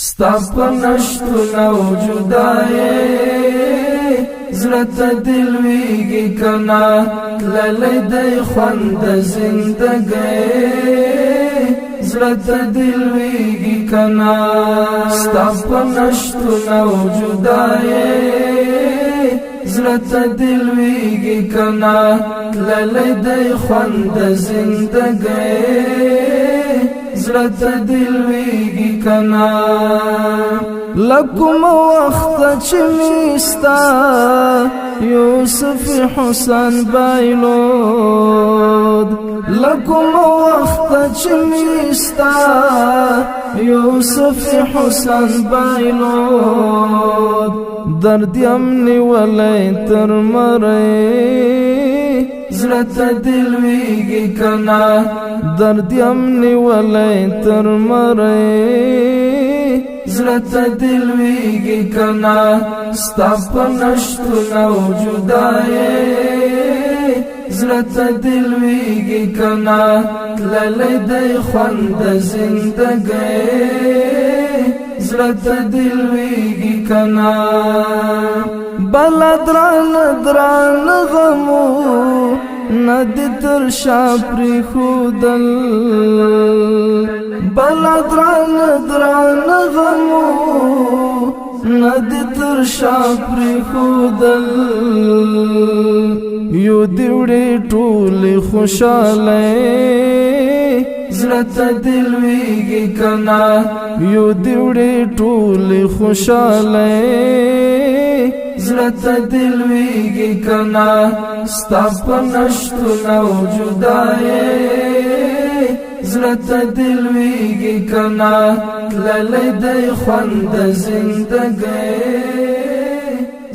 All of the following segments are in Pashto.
ستا په نشتون او جدایې زړه ته دل ویږي کنا تللی دی خوند د زندګۍ زړه ته دل ویږي کنا ستا په نشتون او جدایې زړه ته دل ویږي کنا تللی دی خوند د زندګۍ زړه ته دل ویږي کنا لکم وخت چې میستا یوسف حسن بایلود لکم وخت چې میستا یوسف حسن بایلود درد یمنی ولی تر مری زړه ته دل ویږي کنا درد یمنی ولی تر مری زړه ته دل ویږي کنا ستا په نشتون او جدایې زړه ته دل ویږي کنا تللی دی خوند د زندګۍ زړه ته دل ویږي کنا بلا دران غمو ندی تر شا پریخودل بلا دران غمو ندی تر شا پریخودل یو دیوڑی ټولی خوشالی زړه ته دل ویږي کنا یو دیوڑی ټولی خوشالی زړه ته دل ویږي کنا ستا په نشتون او جدایې زړه ته دل ویږي کنا تللی دی خوند د زندګۍ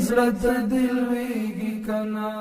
زړه ته دل ویږي کنا